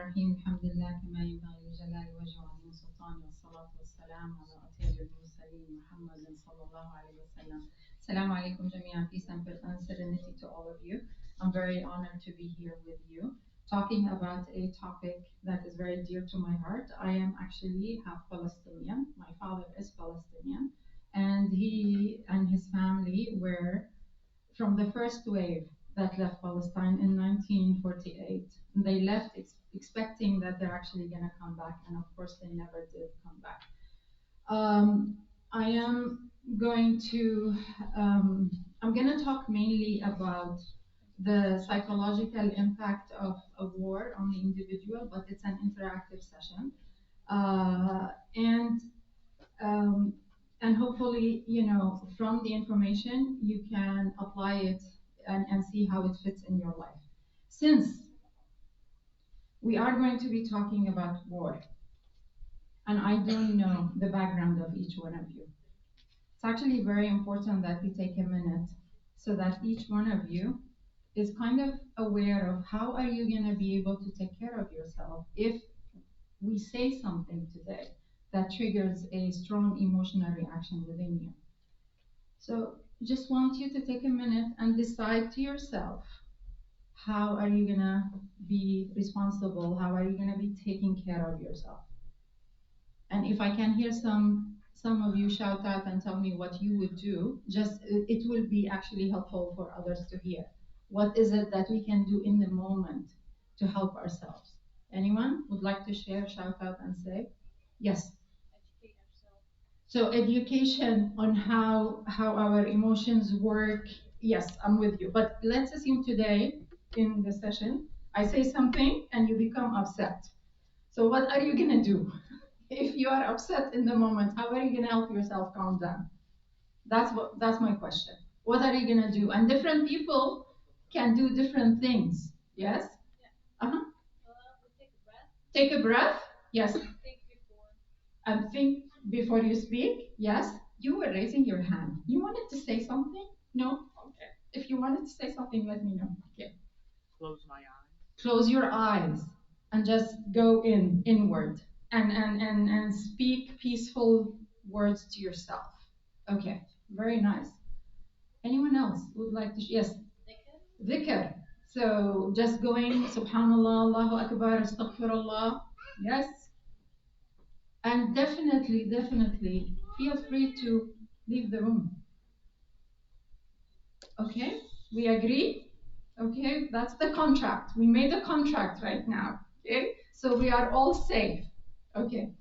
الرحيم الحمد لله كما ينبغي لجلال وجهه وعظيم سلطانه والصلاة والسلام على أطيب المرسلين محمد صلى الله عليه وسلم. Assalamu alaikum جميعا. Peace and serenity to all of you. I'm very honored to be here with you talking about a topic that is very dear to my heart. I am actually half Palestinian. My father is Palestinian, and he and his family were from the first wave that left Palestine in 1948. They left expecting that they're actually going to come back, and of course, they never did come back. I am going to I'm going to talk mainly about the psychological impact of a war on the individual, but it's an interactive session, and hopefully, from the information, you can apply it and see how it fits in your life. Since we are going to be talking about war, and I don't know the background of each one of you, it's actually very important that we take a minute so that each one of you is kind of aware of how are you going to be able to take care of yourself if we say something today that triggers a strong emotional reaction within you. So just want you to take a minute and decide to yourself, how are you going to be responsible? How are you going to be taking care of yourself? And if I can hear some of you shout out and tell me what you would do, just it will be actually helpful for others to hear. What is it that we can do in the moment to help ourselves? Anyone would like to share, shout out and say? Yes. Educate ourselves. So education on how our emotions work. Yes, I'm with you. But let's assume today in the session, I say something and you become upset. So what are you going to do? If you are upset in the moment, how are you going to help yourself calm down? That's my question. What are you going to do? And different people can do different things. Yes? Yeah. Uh-huh. Take a breath. Take a breath? Yes. Think before. And think before you speak? Yes. You were raising your hand. You wanted to say something? No? Okay. If you wanted to say something, let me know. Okay. Close my eyes. Close your eyes and just go inward and speak peaceful words to yourself. Okay, very nice. Anyone else would like to? Yes. Dhikr. So just going Subhanallah, Allahu Akbar, Astaghfirullah. Yes. And definitely feel free to leave the room. Okay, we agree? Okay, that's the contract. We made a contract right now. Okay, so we are all safe. Okay.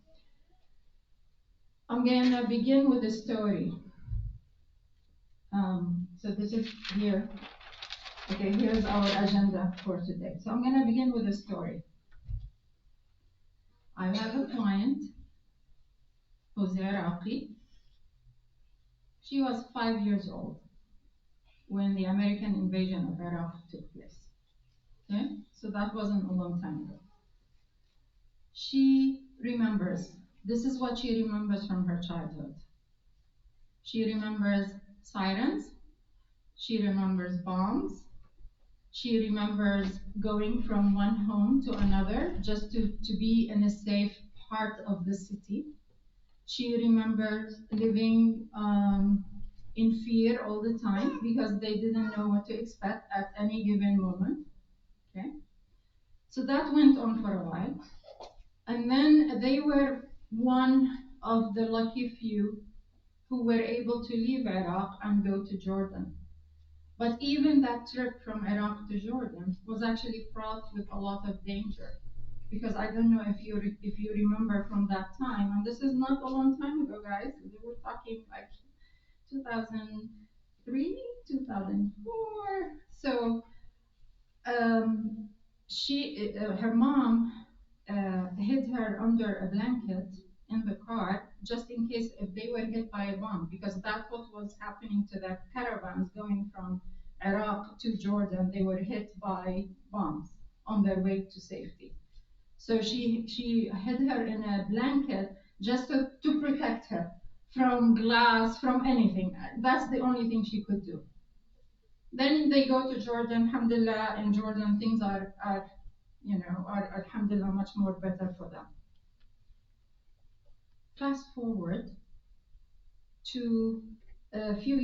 I'm gonna begin with a story. So this is here. Okay, here's our agenda for today. So I'm gonna begin with a story. I have a client who's Iraqi. She was 5 years old when the American invasion of Iraq took place. Okay, so that wasn't a long time ago. She remembers, this is what she remembers from her childhood. She remembers sirens. She remembers bombs. She remembers going from one home to another just to be in a safe part of the city. She remembers living in fear all the time because they didn't know what to expect at any given moment. Okay, so that went on for a while. And then they were one of the lucky few who were able to leave Iraq and go to Jordan. But even that trip from Iraq to Jordan was actually fraught with a lot of danger. Because I don't know if you remember from that time, and this is not a long time ago, guys. We were talking like 2003, 2004. So her mom hid her under a blanket in the car just in case if they were hit by a bomb, because that's what was happening to the caravans going from Iraq to Jordan. They were hit by bombs on their way to safety. So she hid her in a blanket just to protect her from glass, from anything. That's the only thing she could do. Then they go to Jordan. Alhamdulillah, in Jordan things are are alhamdulillah much more better for them. Fast forward to a few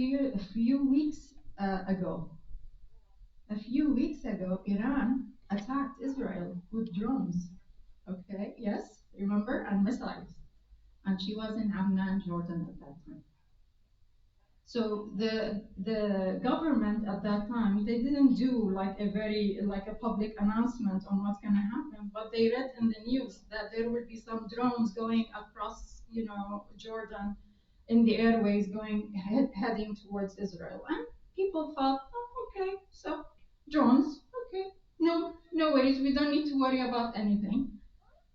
weeks ago. A few weeks ago, Iran attacked Israel with drones. Okay, yes, remember, and missiles. And she was in Amman, Jordan at that time. So the government at that time, they didn't do like a public announcement on what's going to happen, but they read in the news that there will be some drones going across Jordan in the airways heading towards Israel, and people thought, oh, okay, so drones, okay, no worries, we don't need to worry about anything.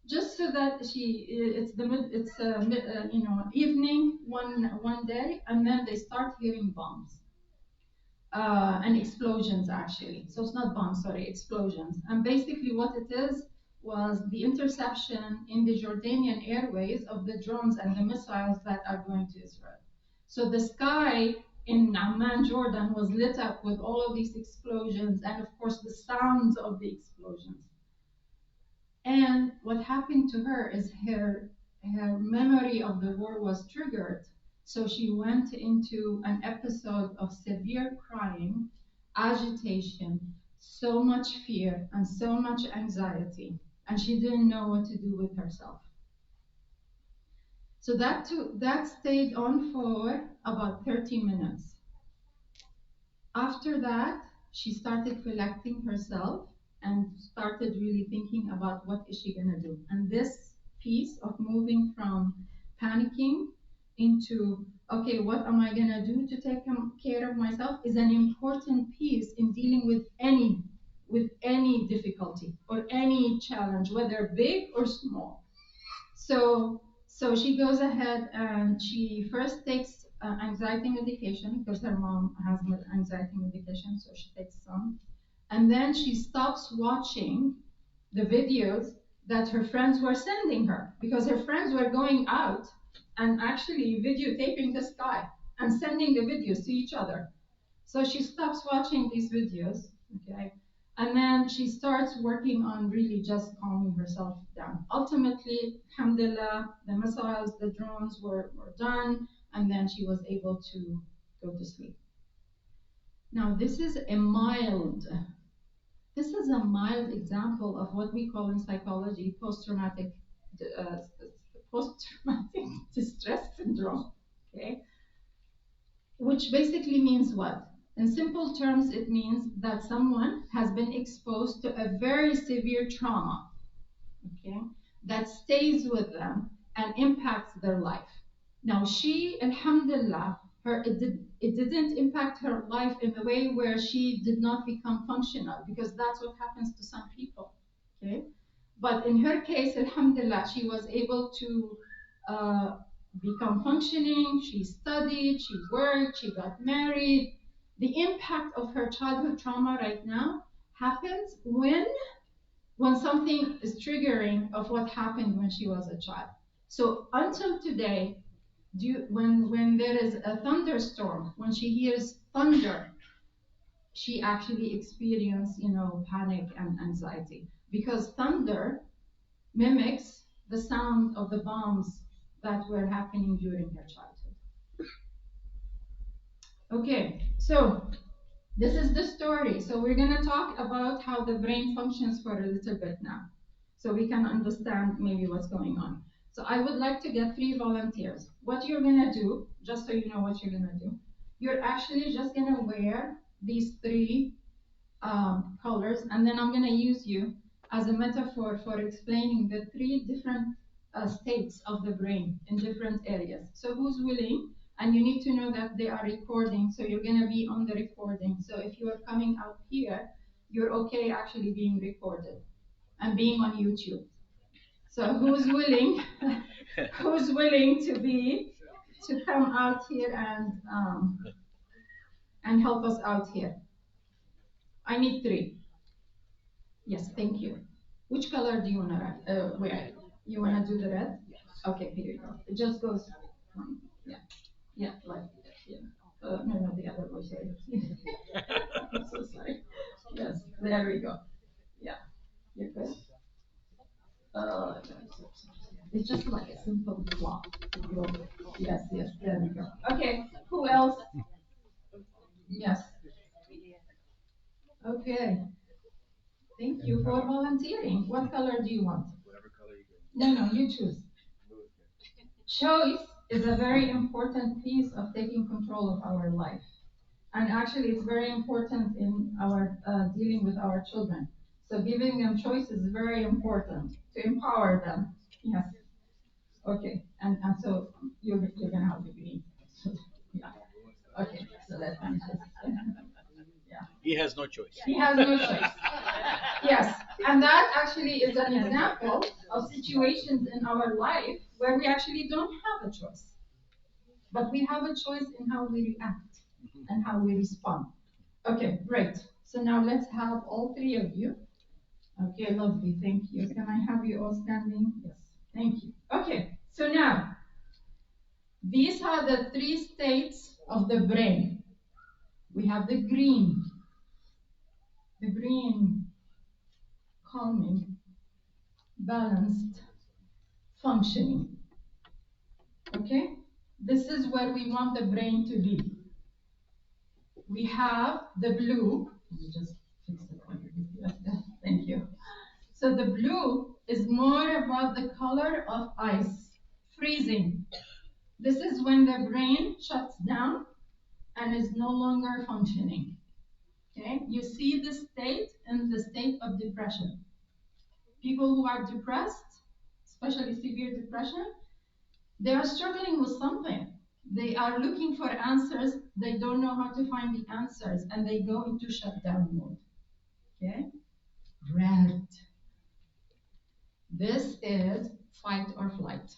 Just so that it's evening one day, and then they start hearing bombs and explosions actually. So it's not bombs, sorry, explosions. And basically what it is was the interception in the Jordanian airways of the drones and the missiles that are going to Israel. So the sky in Amman, Jordan was lit up with all of these explosions and of course the sounds of the explosions. And what happened to her is her memory of the war was triggered. So she went into an episode of severe crying, agitation, so much fear, and so much anxiety. And she didn't know what to do with herself. So that stayed on for about 30 minutes. After that, she started collecting herself and started really thinking about what is she going to do. And this piece of moving from panicking into, okay, what am I going to do to take care of myself is an important piece in dealing with any difficulty or any challenge, whether big or small. So she goes ahead and she first takes anxiety medication because her mom has anxiety medication, so she takes some. And then she stops watching the videos that her friends were sending her because her friends were going out and actually videotaping the sky and sending the videos to each other. So she stops watching these videos, okay? And then she starts working on really just calming herself down. Ultimately, alhamdulillah, the missiles, the drones were done, and then she was able to go to sleep. Now, this is a mild example of what we call in psychology uh, post-traumatic distress syndrome, okay? Which basically means what? In simple terms, it means that someone has been exposed to a very severe trauma, okay, that stays with them and impacts their life. Now, she, alhamdulillah, it didn't impact her life in the way where she did not become functional, because that's what happens to some people, okay? But in her case, alhamdulillah, she was able to uh, become functioning. She studied, she worked, she got married. The impact of her childhood trauma right now happens when something is triggering of what happened when she was a child. So until today, when there is a thunderstorm, when she hears thunder, she actually experiences, panic and anxiety because thunder mimics the sound of the bombs that were happening during her childhood. Okay, so this is the story. So we're going to talk about how the brain functions for a little bit now, so we can understand maybe what's going on. So I would like to get 3 volunteers. What you're going to do, just so you know what you're going to do, you're actually just going to wear these 3 colors, and then I'm going to use you as a metaphor for explaining the 3 different states of the brain in different areas. So who's willing? And you need to know that they are recording, so you're going to be on the recording. So if you are coming out here, you're okay actually being recorded and being on YouTube. So who's willing? Who's willing to come out here and help us out here? I need 3. Yes, thank you. Which color do you want to wear? You want to do the red? Okay, here you go. It just goes from, yeah, like, yeah. No, the other way, sorry. I'm so sorry. Yes, there we go. Yeah, You're good. Uh, it's just like a simple clock. Yes, yes, there we go. Okay, who else? Yes. Okay, thank you for volunteering. What color do you want? No, no, you choose. Choice is a very important piece of taking control of our life. And actually, it's very important in our dealing with our children. So giving them choice is very important to empower them. Yes. Okay. And so you're gonna have the green. So, yeah. Okay. So let's finish this. Yeah. He has no choice. He has no choice. Yes. And that actually is an example of situations in our life where we actually don't have a choice. But we have a choice in how we react and how we respond. Okay, great. So now let's have all three of you. Okay, lovely. Thank you. Can I have you all standing? Yes. Thank you. Okay, so now these are the three states of the brain. We have the green, calming, balanced, functioning. Okay, this is where we want the brain to be. We have the blue. Let me just fix it. Yes, yes, thank you. So the blue is more about the color of ice, freezing. This is when the brain shuts down and is no longer functioning. Okay, you see this state in the state of depression. People who are depressed, especially severe depression, they are struggling with something. They are looking for answers. They don't know how to find the answers, and they go into shutdown mode. Okay, red. This is fight or flight.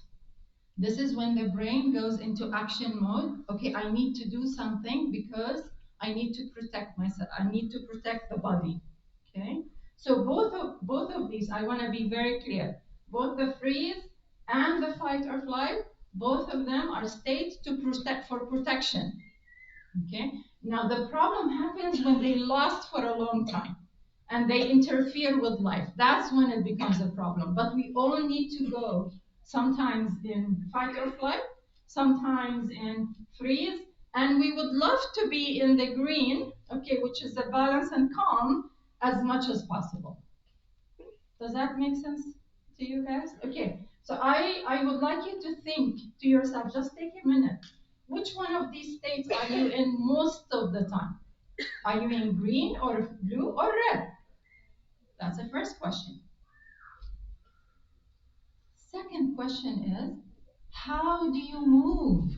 This is when the brain goes into action mode. Okay, I need to do something because I need to protect myself. I need to protect the body. Okay, so both of these, I want to be very clear. Both the freeze and the fight or flight, both of them are states to protect for protection. Okay, now the problem happens when they last for a long time and they interfere with life. That's when it becomes a problem. But we all need to go sometimes in fight or flight, sometimes in freeze, and we would love to be in the green, okay, which is the balance and calm, as much as possible. Does that make sense to you guys? Okay, so I would like you to think to yourself, just take a minute. Which one of these states are you in most of the time? Are you in green or blue or red? That's the first question. Second question is, how do you move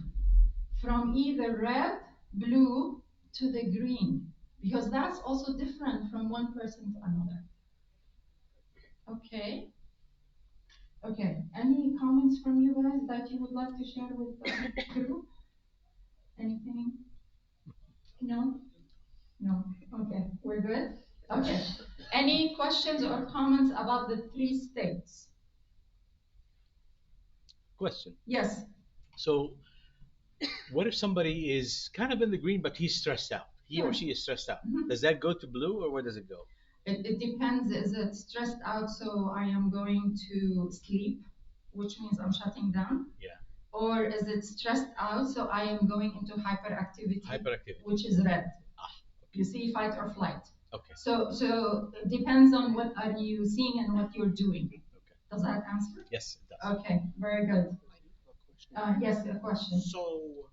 from either red, blue to the green? Because that's also different from one person to another. Okay. Okay. Any comments from you guys that you would like to share with the group? Anything? No? No. Okay. We're good? Okay. Any questions or comments about the three states? Question. Yes. So, what if somebody is kind of in the green, but he's stressed out? He or Yeah. she is stressed out. Mhm. Does that go to blue, or where does it go? It depends. Is it stressed out, so I am going to sleep, which means I'm shutting down? Yeah. Or is it stressed out, so I am going into hyperactivity, Hyperactivity. which is red? Ah, You see, fight or flight. okay. So it depends on what are you seeing and what you're doing. Okay. Does that answer? Yes, it does. Okay, very good. Yes, a question. So,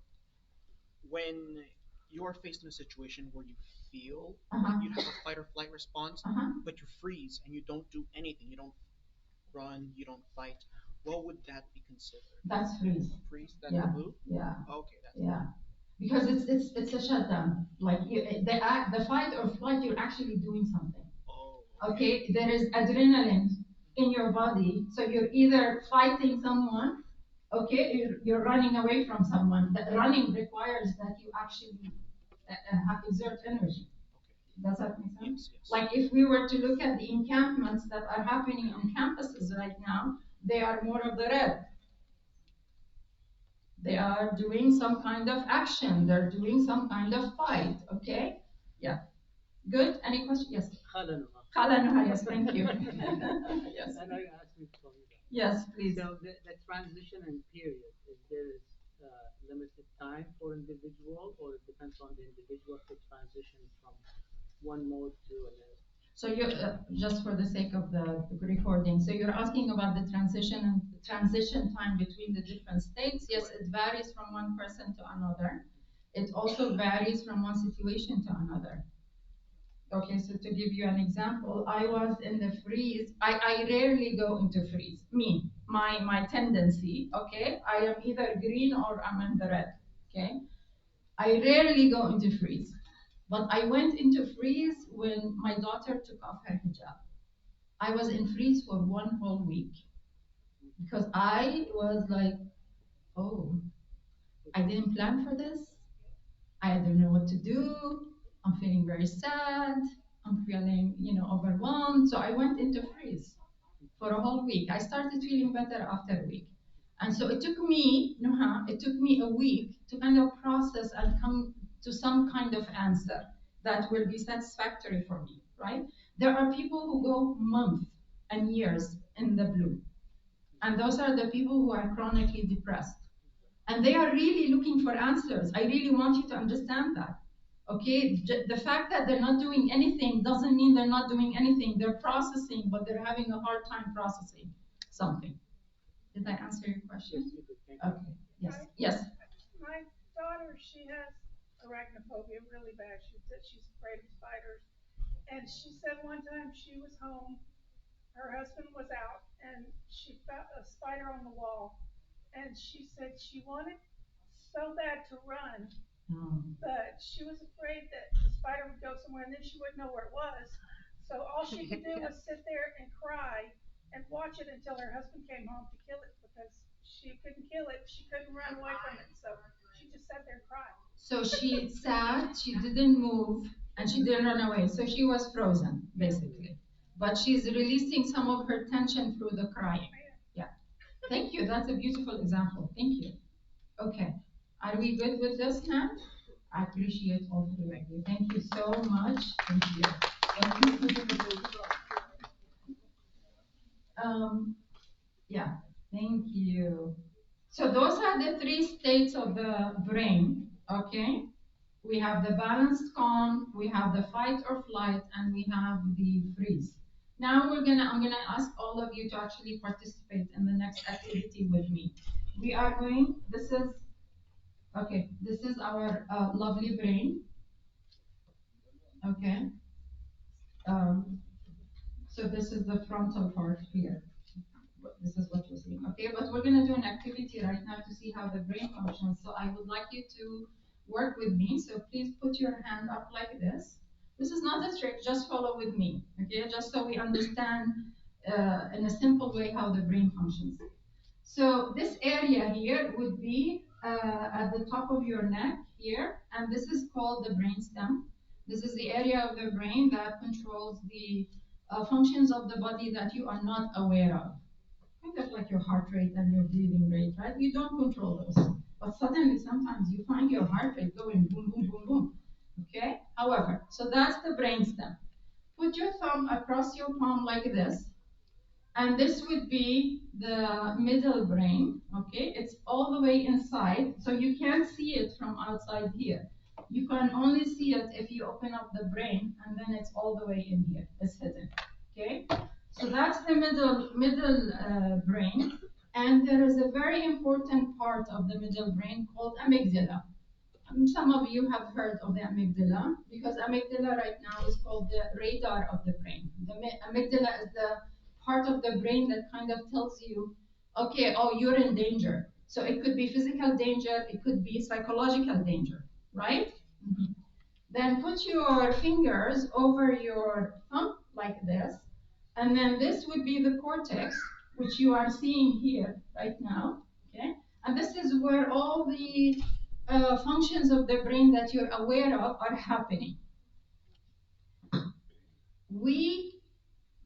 when you're faced in a situation where you feel Uh-huh. you have a fight or flight response, Uh-huh. but you freeze and you don't do anything, you don't run, you don't fight, what would that be considered? That's freeze. Freeze? That's Yeah. blue? Yeah. Okay, that's Yeah. Because it's a shutdown. Like the fight or flight, you're actually doing something. oh, Okay, there is adrenaline in your body, so you're either fighting someone, okay, you're running away from someone. That running requires that you actually have exert energy. Does that make sense? yes, yes. Like if we were to look at the encampments that are happening on campuses right now, they are more of the red. They are doing some kind of action. They're doing some kind of fight. Okay? Yeah. Good. Any questions? Yes. Khala Nuha, yes, thank you. Yes, And I asked you to me that. yes, please. So the transition and period, is there limited time for individual, or it depends on the individual to transition from one mode to another? So you just for the sake of the recording, so you're asking about the transition time between the different states. Yes, it varies from one person to another. It also varies from one situation to another. Okay, so to give you an example, I was in the freeze. I rarely go into freeze. My tendency, okay, I am either green or I'm in the red. Okay. I rarely go into freeze. But I went into freeze when my daughter took off her hijab. I was in freeze for one whole week because I was like, oh, I didn't plan for this. I don't know what to do. I'm feeling very sad. I'm feeling, overwhelmed. So I went into freeze for a whole week. I started feeling better after a week. And so it took me, Nuha, it took me a week to kind of process and come to some kind of answer that will be satisfactory for me, right? There are people who go months and years in the blue. And those are the people who are chronically depressed. And they are really looking for answers. I really want you to understand that. Okay, the fact that they're not doing anything doesn't mean they're not doing anything. They're processing, but they're having a hard time processing something. Did I answer your question? Yes, you did. Thank you. Okay. Yes. Yes. My daughter, she has arachnophobia really bad. She said she's afraid of spiders. And she said one time she was home, her husband was out, and she found a spider on the wall. And she said she wanted so bad to run, but she was afraid that the spider would go somewhere and then she wouldn't know where it was. So all she could do was sit there and cry and watch it until her husband came home to kill it because she couldn't kill it. She couldn't run away from it. So she just sat there and cried. So she sat, she didn't move, and she didn't run away. So she was frozen, basically. But she's releasing some of her tension through the crying. Yeah. Thank you. That's a beautiful example. Thank you. Okay. Are we good with this now? I appreciate all three of you. Thank you so much. Thank you. Yeah, thank you. So those are the three states of the brain, okay? We have the balanced calm, we have the fight or flight, and we have the freeze. Now I'm gonna ask all of you to actually participate in the next activity with me. We are going, this is our lovely brain, okay? Um, so this is the frontal part here. This is what you're seeing, okay? But we're gonna do an activity right now to see how the brain functions. So I would like you to work with me. So please put your hand up like this. This is not a trick, just follow with me, okay? Just so we understand in a simple way how the brain functions. So this area here would be at the top of your neck here, and this is called the brain stem. This is the area of the brain that controls the functions of the body that you are not aware of. Kind of like your heart rate and your breathing rate, right? You don't control those. But suddenly, sometimes you find your heart rate going boom, boom, boom, boom. Okay? However, so that's the brainstem. Put your thumb across your palm like this. And this would be the middle brain. Okay? It's all the way inside. So you can't see it from outside here. You can only see it if you open up the brain, and then it's all the way in here. It's hidden. Okay? So that's the middle brain, and there is a very important part of the middle brain called amygdala. Some of you have heard of the amygdala because amygdala right now is called the radar of the brain. The amygdala is the part of the brain that kind of tells you, okay, oh, you're in danger. So it could be physical danger, it could be psychological danger, right? Mm-hmm. Then put your fingers over your thumb like this. And then this would be the cortex, which you are seeing here right now. Okay? And this is where all the functions of the brain that you're aware of are happening. We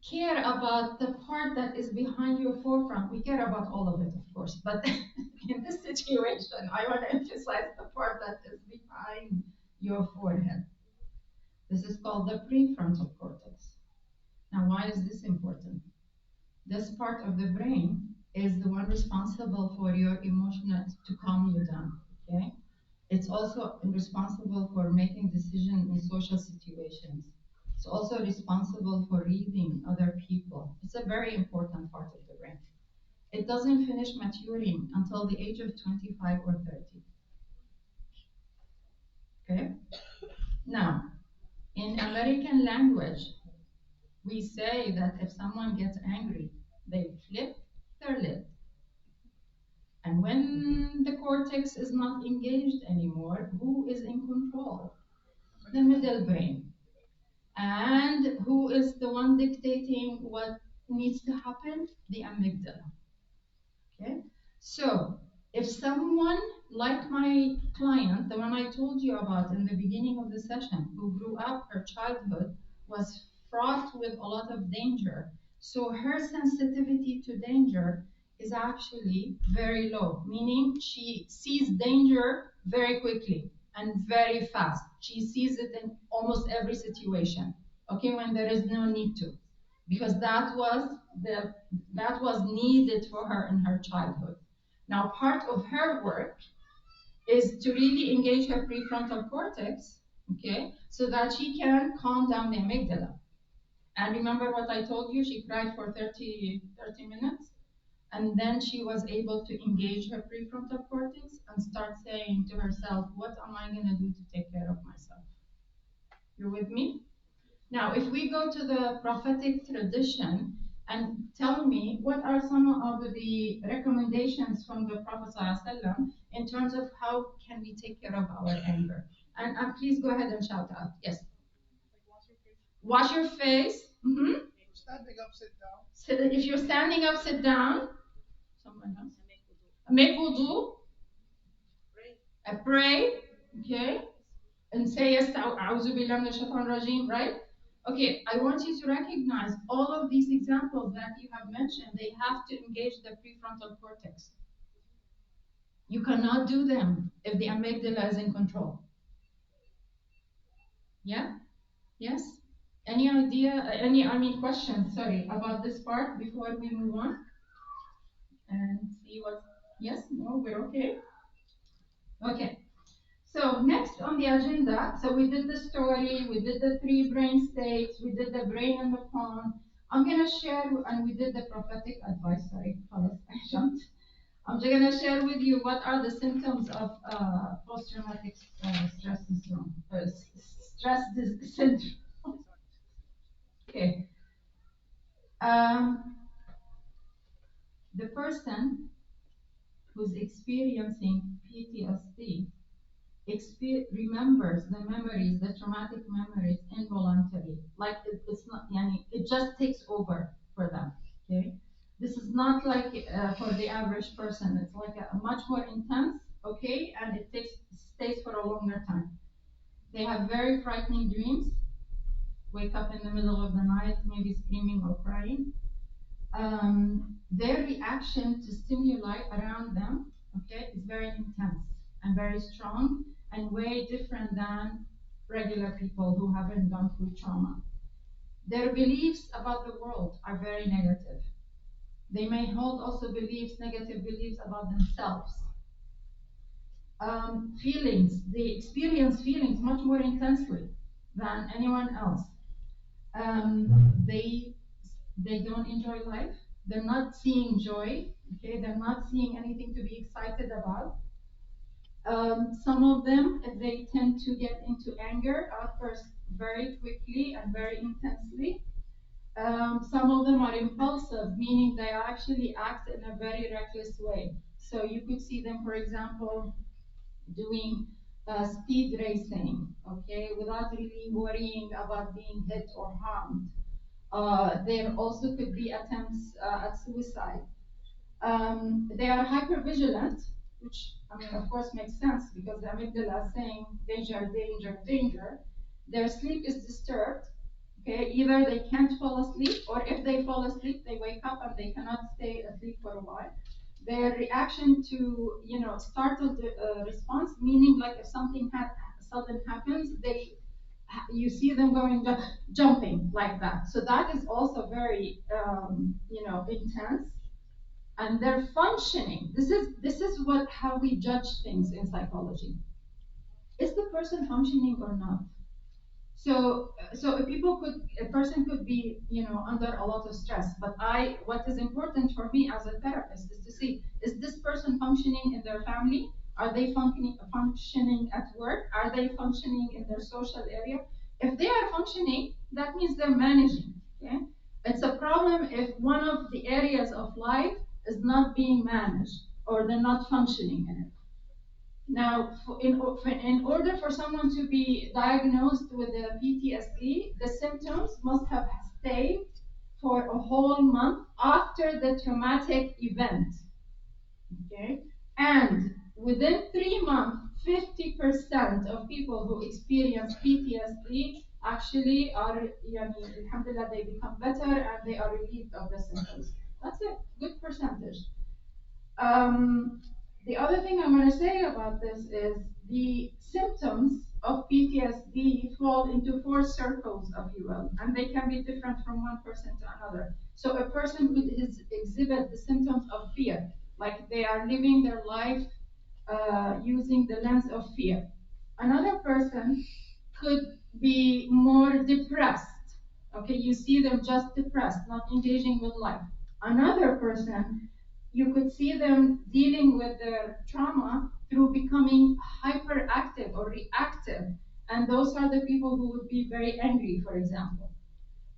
care about the part that is behind your forefront. We care about all of it, of course. But in this situation, I want to emphasize the part that is behind your forehead. This is called the prefrontal cortex. Now, why is this important? This part of the brain is the one responsible for your emotional to calm you down. Okay, it's also responsible for making decisions in social situations. It's also responsible for reading other people. It's a very important part of the brain. It doesn't finish maturing until the age of 25 or 30. Okay? Now, in American language, we say that if someone gets angry, they flip their lid. And when the cortex is not engaged anymore, who is in control? The middle brain. And who is the one dictating what needs to happen? The amygdala. Okay? So, if someone like my client, the one I told you about in the beginning of the session, who grew up, her childhood was fraught with a lot of danger. So, her sensitivity to danger is actually very low, meaning she sees danger very quickly and very fast. She sees it in almost every situation, okay, when there is no need to, because the that was needed for her in her childhood. Now, part of her work is to really engage her prefrontal cortex, okay, so that she can calm down the amygdala. And remember what I told you? She cried for 30 minutes, and then she was able to engage her prefrontal cortex and start saying to herself, what am I going to do to take care of myself? You're with me? Now, if we go to the prophetic tradition and tell me what are some of the recommendations from the Prophet ﷺ in terms of how can we take care of our anger? And please go ahead and shout out. Yes. Wash your face. Mm-hmm. Standing up, sit down. So if you're standing up, sit down. Someone else. Make wudu. Pray. Okay. And say yes, right? Okay, I want you to recognize all of these examples that you have mentioned, they have to engage the prefrontal cortex. You cannot do them if the amygdala is in control. Yeah? Yes? Any idea, questions, sorry, about this part before we move on? And see what, yes, no, we're okay? Okay. So next on the agenda, so we did the story, we did the three brain states, we did the brain and the palm. I'm gonna share, and we did the prophetic advice, sorry, I jumped. I'm just gonna share with you what are the symptoms of post-traumatic stress syndrome, syndrome. Okay. The person who's experiencing PTSD remembers the memories, the traumatic memories involuntarily. Like it's not, it just takes over for them. Okay, this is not like for the average person. It's like a much more intense. Okay, and it stays for a longer time. They have very frightening dreams. Wake up in the middle of the night, maybe screaming or crying. Their reaction to stimuli around them, okay, is very intense and very strong and way different than regular people who haven't gone through trauma. Their beliefs about the world are very negative. They may hold also negative beliefs about themselves. They experience feelings much more intensely than anyone else. They don't enjoy life. They're not seeing joy. Okay, they're not seeing anything to be excited about. Some of them, they tend to get into anger outbursts very quickly and very intensely. Some of them are impulsive, meaning they actually act in a very reckless way. So you could see them, for example, doing speed racing, okay, without really worrying about being hit or harmed. There also could be attempts at suicide. They are hypervigilant, which of course, makes sense because the amygdala is saying danger, danger, danger. Their sleep is disturbed. Okay, either they can't fall asleep, or if they fall asleep, they wake up and they cannot stay asleep for a while. Their reaction to, startled response, meaning like if something sudden happens, they you see them going jumping like that. So that is also very intense, and they're functioning. This is what how we judge things in psychology. Is the person functioning or not? So a person could be, under a lot of stress. But what is important for me as a therapist is to see, is this person functioning in their family? Are they functioning at work? Are they functioning in their social area? If they are functioning, that means they're managing. Okay, it's a problem if one of the areas of life is not being managed or they're not functioning in it. Now, in order for someone to be diagnosed with a PTSD, the symptoms must have stayed for a whole month after the traumatic event. Okay? And within 3 months, 50% of people who experience PTSD actually are, alhamdulillah, they become better and they are relieved of the symptoms. That's a good percentage. Um, the other thing I'm going to say about this is the symptoms of PTSD fall into four circles, if you will, and they can be different from one person to another. So a person could exhibit the symptoms of fear, like they are living their life using the lens of fear. Another person could be more depressed. Okay, you see them just depressed, not engaging with life. Another person, you could see them dealing with their trauma through becoming hyperactive or reactive. And those are the people who would be very angry, for example.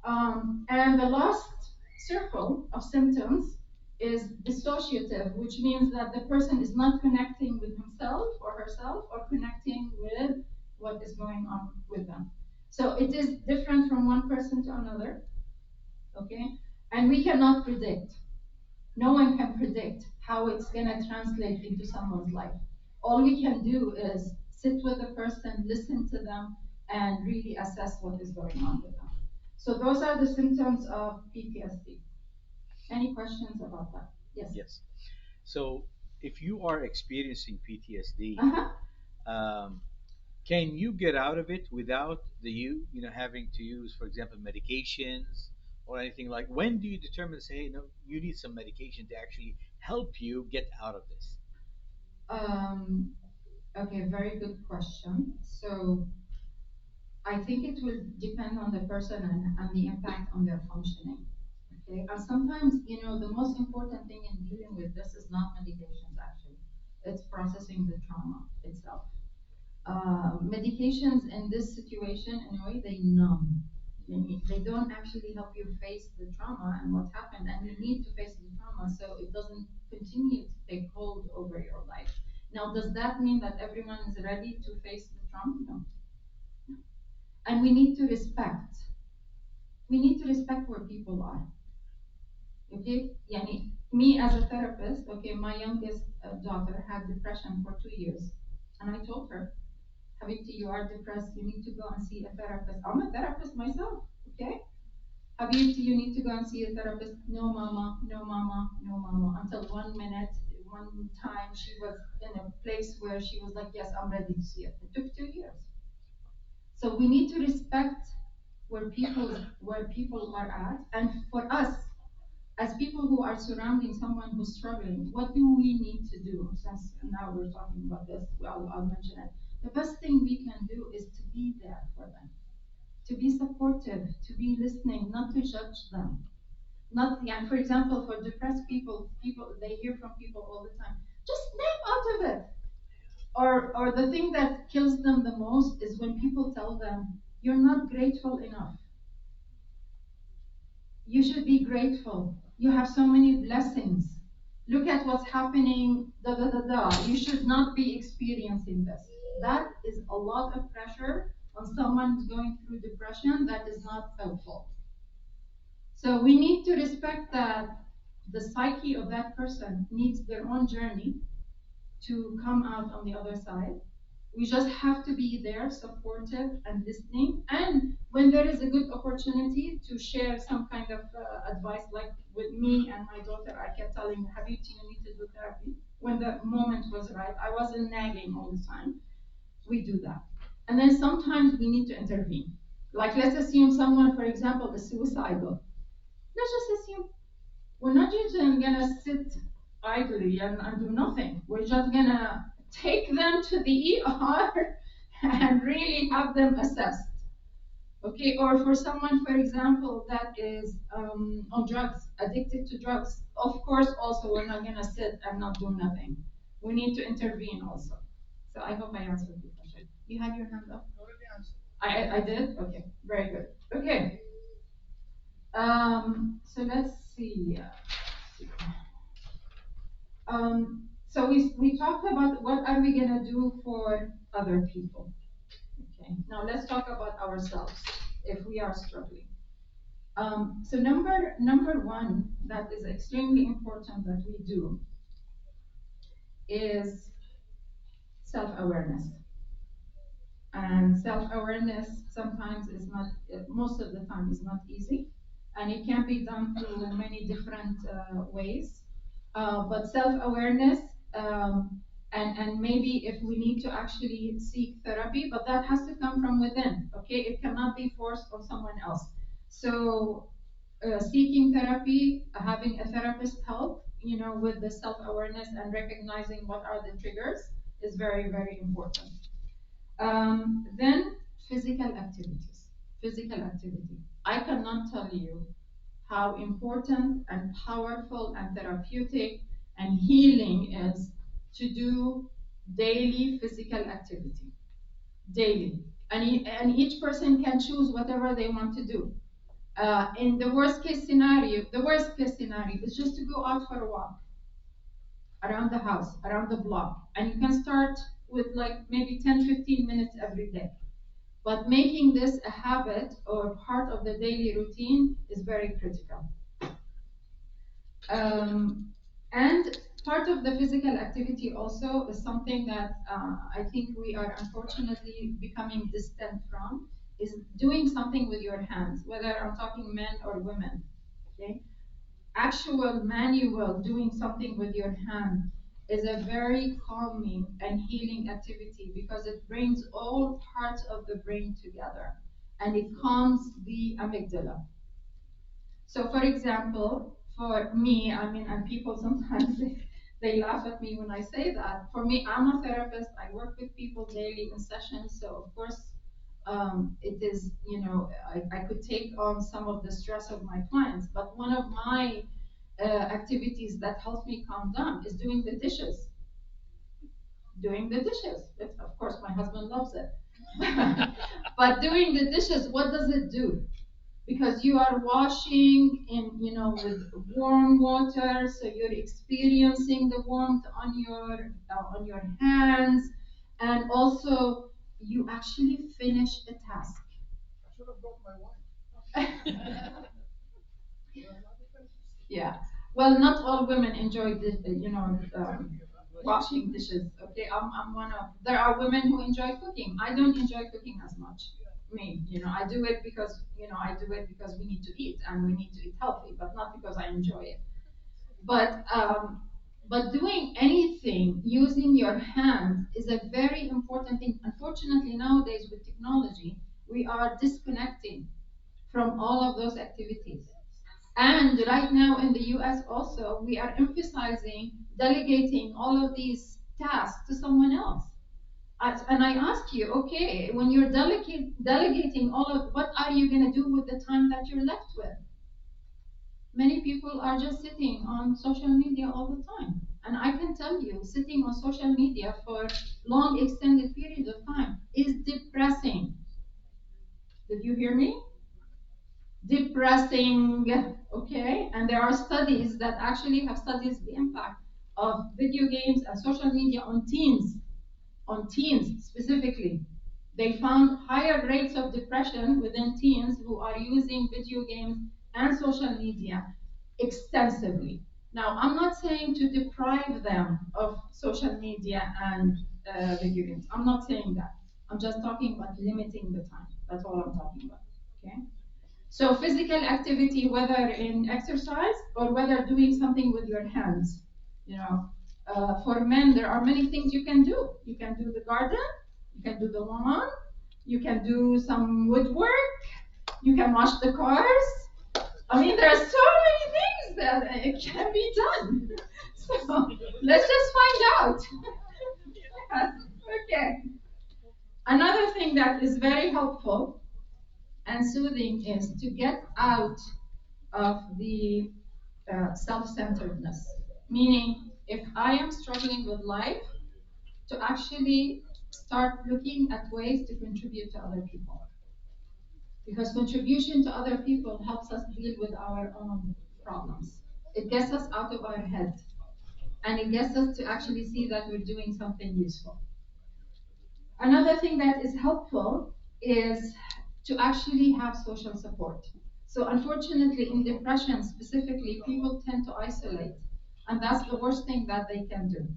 And the last circle of symptoms is dissociative, which means that the person is not connecting with himself or herself or connecting with what is going on with them. So it is different from one person to another, okay? And we cannot predict. No one can predict how it's going to translate into someone's life. All we can do is sit with the person, listen to them, and really assess what is going on with them. So those are the symptoms of PTSD. Any questions about that? Yes. Yes. So if you are experiencing PTSD, Uh-huh. um, can you get out of it without having to use, for example, medications or anything like? When do you determine, say, hey, no, you need some medication to actually help you get out of this? Um, okay, very good question. So I think it will depend on the person and the impact on their functioning. Okay, and sometimes, the most important thing in dealing with this is not medications actually, it's processing the trauma itself. Medications in this situation, in a way, they numb. They don't actually help you face the trauma and what happened, and you need to face the trauma so it doesn't continue to take hold over your life. Now, does that mean that everyone is ready to face the trauma? No. And we need to respect where people are. Okay, yani, me as a therapist, okay, my youngest daughter had depression for 2 years, and I told her, Habibti, you are depressed, you need to go and see a therapist. I'm a therapist myself, okay? Habibti, you need to go and see a therapist. No, mama, no, mama, no, mama. Until one time, she was in a place where she was like, yes, I'm ready to see it. It took 2 years. So we need to respect where people are at, and for us, as people who are surrounding someone who's struggling, what do we need to do? Since now we're talking about this, I'll mention it. The best thing we can do is to be there for them, to be supportive, to be listening, not to judge them. Not, yeah, for example, for depressed people they hear from people all the time, just snap out of it. Or the thing that kills them the most is when people tell them, you're not grateful enough. You should be grateful. You have so many blessings. Look at what's happening, da da da da. You should not be experiencing this. That is a lot of pressure on someone who's going through depression that is not helpful. So we need to respect that the psyche of that person needs their own journey to come out on the other side. We just have to be there, supportive and listening. And when there is a good opportunity to share some kind of advice, like with me and my daughter, I kept telling her, Habibti, you need to do therapy. When the moment was right, I wasn't nagging all the time. We do that. And then sometimes we need to intervene. Like let's assume someone, for example, is suicidal. Let's just assume we're not just gonna sit idly and do nothing. We're just gonna take them to the ER and really have them assessed. Okay, or for someone, for example, that is on drugs, addicted to drugs, of course, also we're not gonna sit and not do nothing. We need to intervene also. So I hope I answered the question. You had your hand up. Already answered. I did. Okay, very good. Okay. So let's see. So we talked about what are we gonna do for other people. Okay. Now let's talk about ourselves if we are struggling. So number one that is extremely important that we do is self-awareness. And self-awareness sometimes is not, most of the time is not easy, and it can be done through many different ways. But self-awareness, and maybe if we need to actually seek therapy, but that has to come from within. Okay, it cannot be forced on someone else. So seeking therapy, having a therapist help, with the self-awareness and recognizing what are the triggers is very, very important. Then physical activities. Physical activity. I cannot tell you how important and powerful and therapeutic and healing is to do daily physical activity. Daily. And each person can choose whatever they want to do. In the worst case scenario is just to go out for a walk around the house, around the block. And you can start with like maybe 10, 15 minutes every day. But making this a habit or part of the daily routine is very critical. Um, and part of the physical activity also is something that I think we are unfortunately becoming distant from, is doing something with your hands, whether I'm talking men or women. Okay? Actual manual doing something with your hand is a very calming and healing activity because it brings all parts of the brain together and it calms the amygdala. So, for example, for me, I mean, and people sometimes they laugh at me when I say that. For me, I'm a therapist. I work with people daily in sessions. So, of course, it is, I could take on some of the stress of my clients. But one of my activities that helps me calm down is doing the dishes. Doing the dishes. Of course, my husband loves it. But doing the dishes, what does it do? Because you are washing in, with warm water, so you're experiencing the warmth on your hands, and also you actually finish a task. I should have brought my wife. Yeah. Well, not all women enjoy this, washing dishes. Okay, I'm one of. There are women who enjoy cooking. I don't enjoy cooking as much. Me, I do it because we need to eat and we need to eat healthy, but not because I enjoy it. But doing anything using your hands is a very important thing. Unfortunately, nowadays with technology, we are disconnecting from all of those activities. And right now in the US also, we are emphasizing delegating all of these tasks to someone else. And I ask you, okay, when you're delegating all of, what are you going to do with the time that you're left with? Many people are just sitting on social media all the time. And I can tell you, sitting on social media for long extended periods of time is depressing. Did you hear me? Depressing, okay? And there are studies that actually have studied the impact of video games and social media on teens specifically. They found higher rates of depression within teens who are using video games and social media extensively. Now, I'm not saying to deprive them of social media and video games. I'm not saying that. I'm just talking about limiting the time. That's all I'm talking about. Okay? So physical activity, whether in exercise or whether doing something with your hands, for men, there are many things you can do. You can do the garden, you can do the lawn, You can do some woodwork. You can wash the cars. I mean, there are so many things that can be done. So let's just find out. Okay. Another thing that is very helpful and soothing is to get out of the self-centeredness. Meaning, if I am struggling with life, to actually start looking at ways to contribute to other people. Because contribution to other people helps us deal with our own problems. It gets us out of our head and it gets us to actually see that we're doing something useful. Another thing that is helpful is to actually have social support. So, unfortunately, in depression specifically, people tend to isolate, and that's the worst thing that they can do.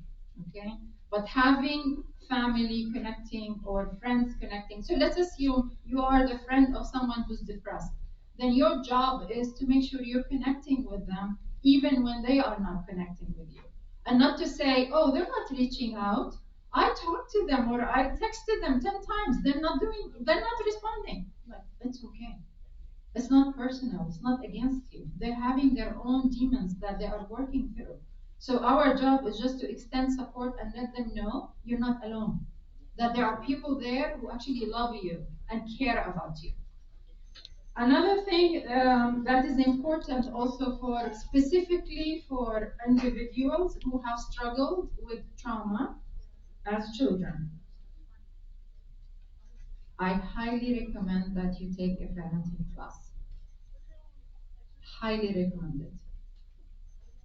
Okay, but having family connecting or friends connecting. So let's assume you are the friend of someone who's depressed. Then your job is to make sure you're connecting with them, even when they are not connecting with you, and not to say, "Oh, they're not reaching out. I talked to them or I texted them 10 times. They're not responding." Like, it's okay. It's not personal. It's not against you. They're having their own demons that they are working through. So our job is just to extend support and let them know you're not alone. That there are people there who actually love you and care about you. Another thing that is important also for specifically for individuals who have struggled with trauma as children, I highly recommend that you take a parenting class. Highly recommend it.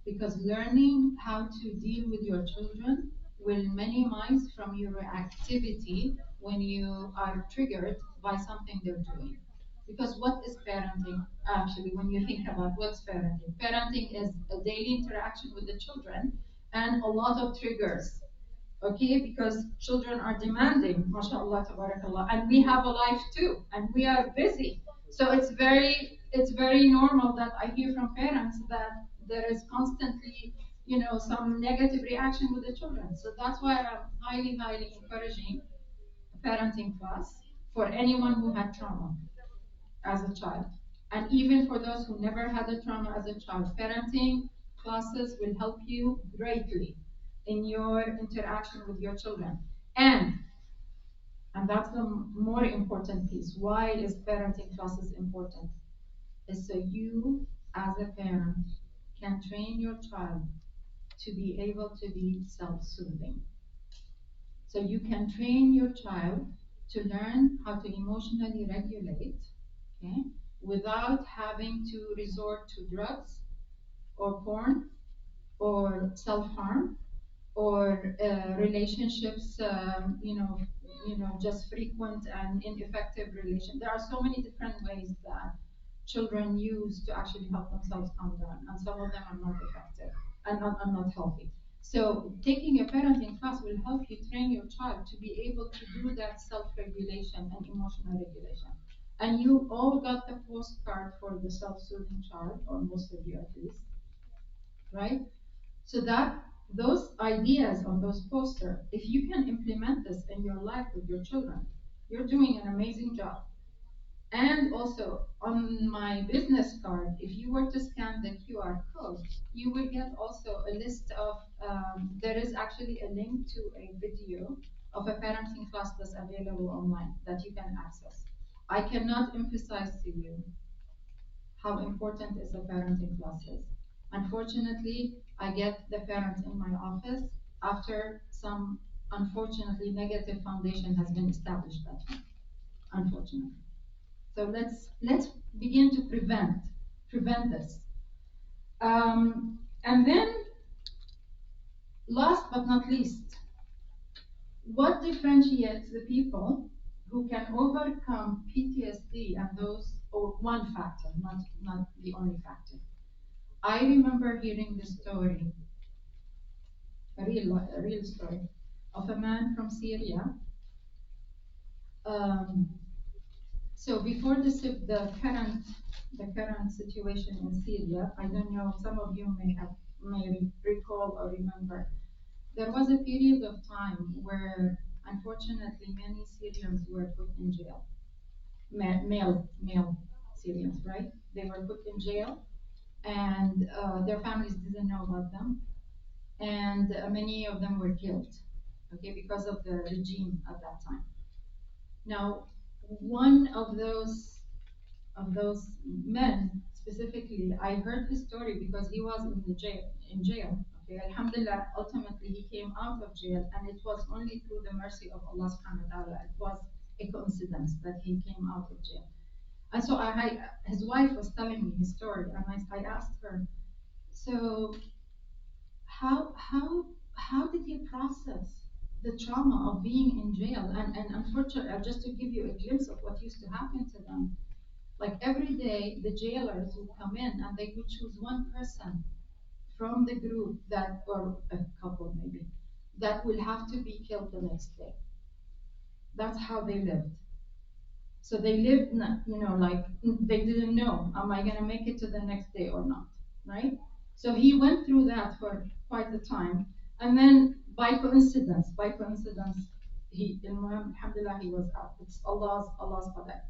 Because learning how to deal with your children will minimize from your reactivity when you are triggered by something they're doing. Because what is parenting actually, when you think about what's parenting? Parenting is a daily interaction with the children and a lot of triggers, okay? Because children are demanding, mashallah, tabarakallah, and we have a life too, and we are busy. So it's very normal that I hear from parents that there is constantly, some negative reaction with the children. So that's why I'm highly, highly encouraging a parenting class for anyone who had trauma as a child. And even for those who never had a trauma as a child, parenting classes will help you greatly in your interaction with your children. And and that's the more important piece. Why is parenting classes important? Is so you as a parent can train your child to be able to be self-soothing. So you can train your child to learn how to emotionally regulate, okay, without having to resort to drugs or porn or self-harm or relationships, just frequent and ineffective relation. There are so many different ways that children use to actually help themselves calm down, and some of them are not effective and not healthy. So taking a parenting class will help you train your child to be able to do that self-regulation and emotional regulation. And you all got the postcard for the self-soothing child, or most of you at least, right? So that those ideas on those posters, if you can implement this in your life with your children, you're doing an amazing job. And also on my business card, if you were to scan the QR code, you will get also a list of, there is actually a link to a video of a parenting class that's available online that you can access. I cannot emphasize to you how important is a parenting classes. Unfortunately, I get the parents in my office after some unfortunately negative foundation has been established at home. Unfortunately. So let's begin to prevent this. And then last but not least, what differentiates the people who can overcome PTSD and those, or one factor, not the only factor. I remember hearing the story, a real story, of a man from Syria. Um, so before the current situation in Syria, I don't know. Some of you may recall or remember. There was a period of time where unfortunately, many Syrians were put in jail. Male Syrians, right? They were put in jail, and their families didn't know about them, and many of them were killed. Okay, because of the regime at that time. Now, one of those men specifically, I heard his story because he was in the jail in jail. Okay, Alhamdulillah, ultimately he came out of jail, and it was only through the mercy of Allah subhanahu wa ta'ala. It was a coincidence that he came out of jail. And so his wife was telling me his story, and I asked her, so how did he process the trauma of being in jail? And unfortunately, just to give you a glimpse of what used to happen to them, like every day, the jailers would come in and they would choose one person from the group that, or a couple maybe, that will have to be killed the next day. That's how they lived. So they lived, like they didn't know, am I going to make it to the next day or not, right? So he went through that for quite a time. And then by coincidence, alhamdulillah, he was out. It's Allah's qadar.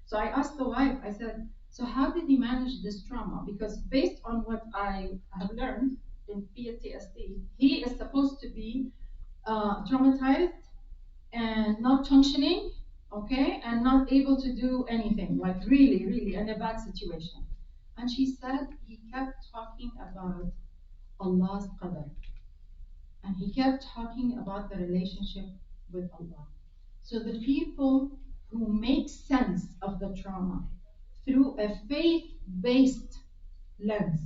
So I asked the wife, I said, so how did he manage this trauma? Because based on what I have learned in PTSD, he is supposed to be traumatized and not functioning, okay, and not able to do anything, like really, really in a bad situation. And she said he kept talking about Allah's qadr, and he kept talking about the relationship with Allah. So the people who make sense of the trauma through a faith based lens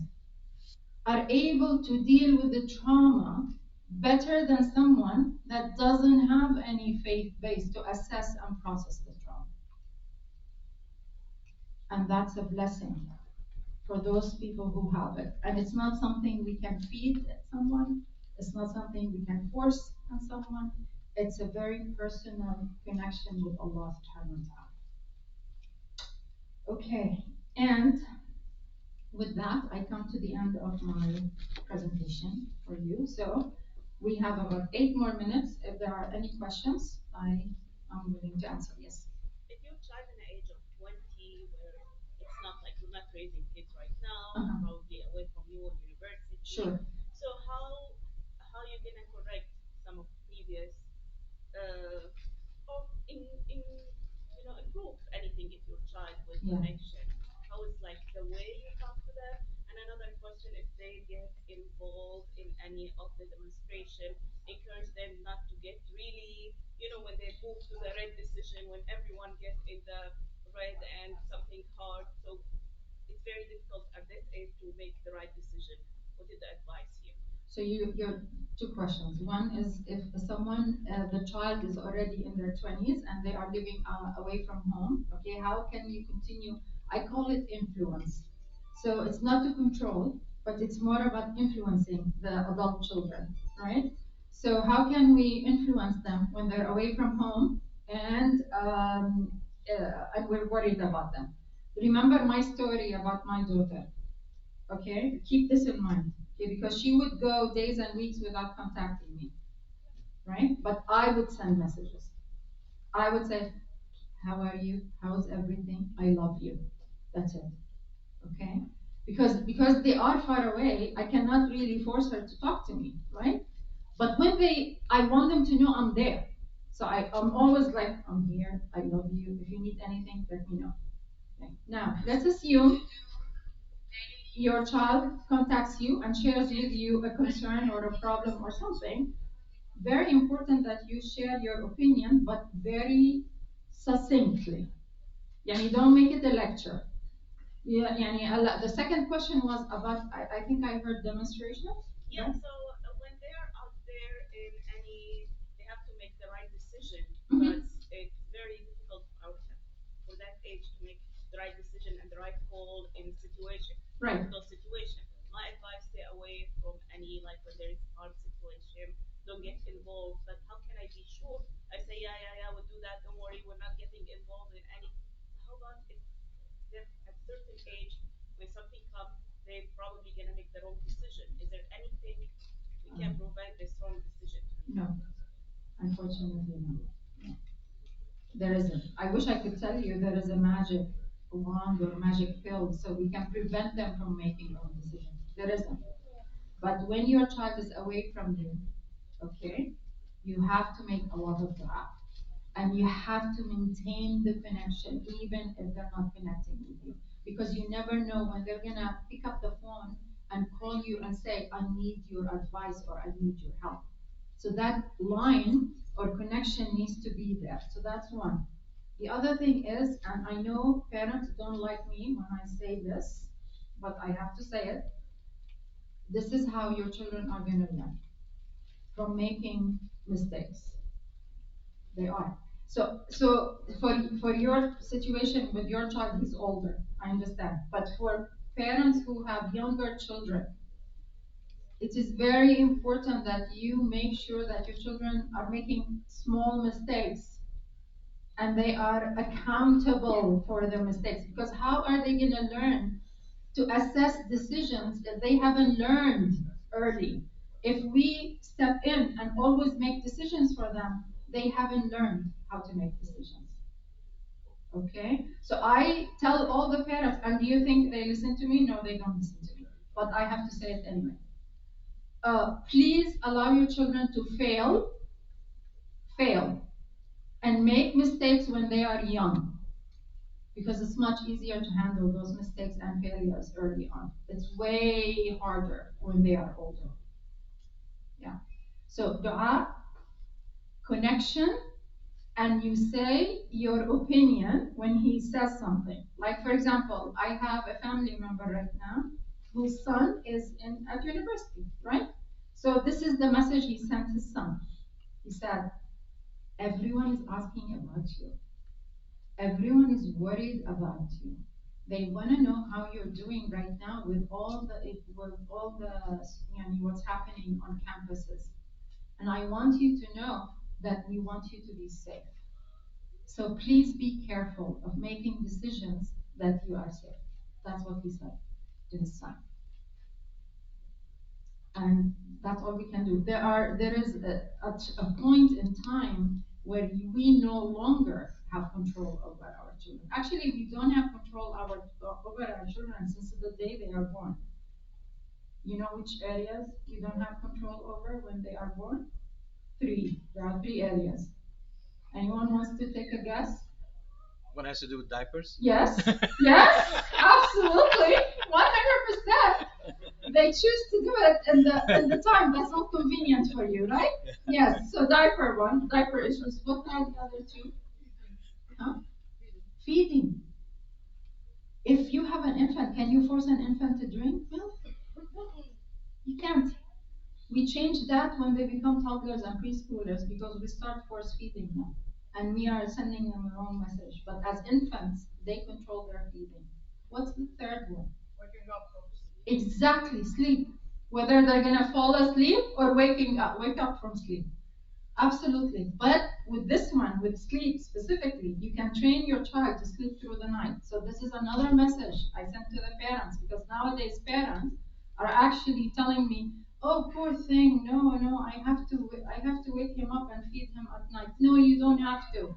are able to deal with the trauma better than someone that doesn't have any faith base to assess and process the trauma. And that's a blessing for those people who have it. And it's not something we can feed someone, it's not something we can force on someone. It's a very personal connection with Allah subhanahu wa ta'ala. Okay, and with that, I come to the end of my presentation for you. So we have about 8 more minutes. If there are any questions, I am willing to answer. Yes. If your child in the age of 20, where it's not like you're not raising kids right now, Uh-huh. probably away from you in university. Sure. So how you gonna correct some of previous uh, or improve anything if your child with Yeah. connection? How is like the way you talk to them? And another question, if they get involved in any of the demonstration, encourage them not to get really, when they move to the red decision, when everyone gets in the red and something hard. So it's very difficult at this age to make the right decision. What is the advice here? So you're two questions. One is if the child is already in their 20s and they are living away from home, okay, how can you continue? I call it influence. So it's not to control, but it's more about influencing the adult children, right? So how can we influence them when they're away from home and we're worried about them? Remember my story about my daughter. Okay, keep this in mind. Okay, because she would go days and weeks without contacting me, right? But I would send messages. I would say, "How are you? How's everything? I love you." That's it. Okay, because they are far away, I cannot really force her to talk to me, right? But I want them to know I'm there. So I'm always like, I'm here. I love you. If you need anything, let me know. Okay. Now let's assume your child contacts you and shares with you a concern or a problem or something, very important that you share your opinion, but very succinctly. Yani don't make it a lecture. Yeah, the second question was about, I think I heard demonstration. Yeah, so when they are out there in any, they have to make the right decision, but Mhm. it's very difficult for that age to make the right decision and the right call in situation, Right. difficult situation. My advice: stay away from any, like when there is hard situation, don't get involved. But how can I be sure? I say, yeah, yeah, yeah, we'll do that. Don't worry, we're not getting involved in any. How about if they're at certain age, when something comes, they're probably gonna make the wrong decision. Is there anything we can Um, prevent this wrong decision? no, Unfortunately, no. No. There isn't. I wish I could tell you there is a magic wand or magic pill so we can prevent them from making wrong decisions. There isn't. But when your child is away from you, okay, you have to make a lot of dua. And you have to maintain the connection even if they're not connecting with you. Because you never know when they're gonna pick up the phone and call you and say, I need your advice or I need your help. So that line or connection needs to be there. So that's one. The other thing is, and I know parents don't like me when I say this, but I have to say it. This is how your children are going to learn from making mistakes. They are. So for your situation with your child, he's older. I understand. But for parents who have younger children, it is very important that you make sure that your children are making small mistakes and they are accountable for their mistakes. Because how are they going to learn to assess decisions that they haven't learned early? If we step in and always make decisions for them, they haven't learned how to make decisions. Okay? So I tell all the parents, and do you think they listen to me? No, they don't listen to me. But I have to say it anyway. Please allow your children to fail, and make mistakes when they are young, because it's much easier to handle those mistakes and failures early on. It's way harder when they are older. Yeah. So dua, connection, and you say your opinion when he says something. Like for example, I have a family member right now whose son is in at university, right? So this is the message he sent his son. He said, everyone is asking about you. Everyone is worried about you. They want to know how you're doing right now with all the what's happening on campuses. And I want you to know that we want you to be safe. So please be careful of making decisions that you are safe. That's what he said to his son. And that's all we can do. There is a point in time where we no longer have control over our children. Actually, we don't have control over our children since the day they are born. You know which areas we don't have control over when they are born? Three. There are three areas. Anyone wants to take a guess? What has to do with diapers? Yes, yes, absolutely, 100%. They choose to do it in the time that's not convenient for you, right? Yes. So diaper issues. What are the other two? Huh? Feeding. If you have an infant, can you force an infant to drink milk? You can't. We change that when they become toddlers and preschoolers because we start force feeding them. And we are sending them a wrong message. But as infants, they control their feeding. What's the third one? Waking up from sleep. Exactly, sleep. Whether they're gonna fall asleep or wake up from sleep. Absolutely. But with this one, with sleep specifically, you can train your child to sleep through the night. So this is another message I sent to the parents, because nowadays parents are actually telling me, "Oh, poor thing. No, no, I have to wake him up and feed him at night." No, you don't have to.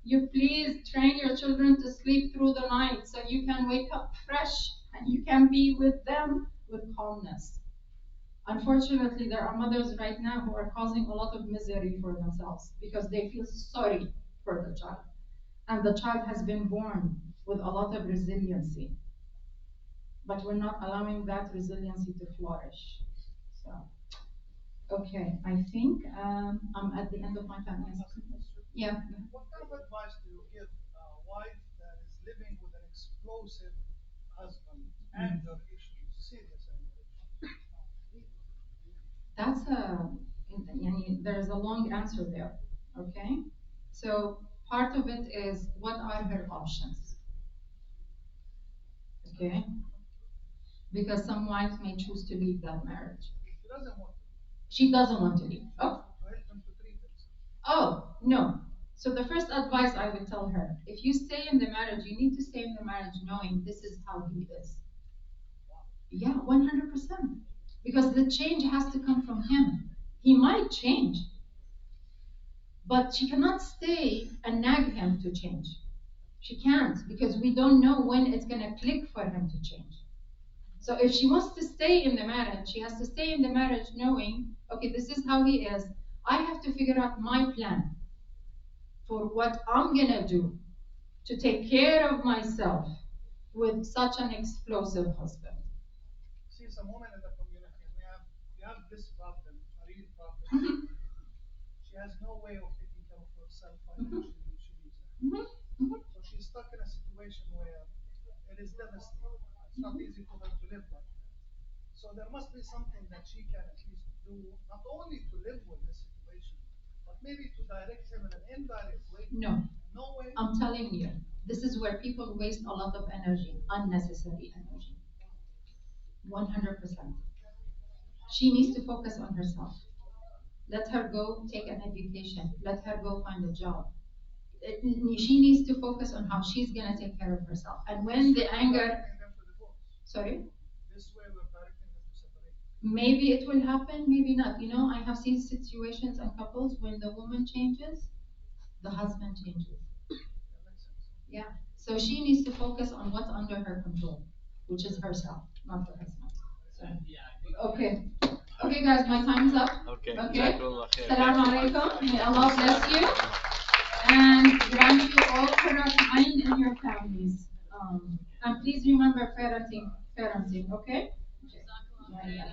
You please train your children to sleep through the night so you can wake up fresh and you can be with them with calmness. Unfortunately, there are mothers right now who are causing a lot of misery for themselves because they feel sorry for the child. And the child has been born with a lot of resiliency, but we're not allowing that resiliency to flourish. So, okay, I think I'm at the end of my time. Yes. Yeah. What kind of advice do you give a wife that is living with an explosive husband, anger issues, serious anger issues? That's there's a long answer there. Okay, so part of it is what are her options? Okay, because some wives may choose to leave that marriage. She doesn't want to. She doesn't want to leave. Oh, To help him to treat himself. oh no. So the first advice I would tell her: if you stay in the marriage, you need to stay in the marriage knowing this is how he is. Yeah, 100%. Because the change has to come from him. He might change, But she cannot stay and nag him to change. She can't because we don't know when it's going to click for him to change. So if she wants to stay in the marriage, she has to stay in the marriage knowing, okay, this is how he is. I have to figure out my plan for what I'm going to do to take care of myself with such an explosive husband. See, some women in the community, we have this problem, a real problem. Mhm, She has no way of taking care of herself mhm, financially if she leaves her. mhm, mhm, So she's stuck in a situation where it is devastating. It's not mhm. easy for her to live like that. So there must be something that she can at least do, not only to live with this situation, but maybe to direct him in an indirect way. No, No way. I'm telling you, this is where people waste a lot of energy, unnecessary energy. 100%. She needs to focus on herself. Let her go take an education. Let her go find a job. She needs to focus on how she's going to take care of herself. And when This the way we're anger, directing them to divorce. sorry, This way we're directing them to separate. maybe it will happen, maybe not. I have seen situations and couples when the woman changes, the husband changes. That makes sense. Yeah. So she needs to focus on what's under her control, which is herself, not the husband. So, okay. Okay, guys, my time is up. Okay. Okay. Jazakallah khair. Assalamu Thank you. alaikum. May Allah bless you and grant you all Qur'an in your families. And please remember parenting, okay? Okay. Yeah, yeah.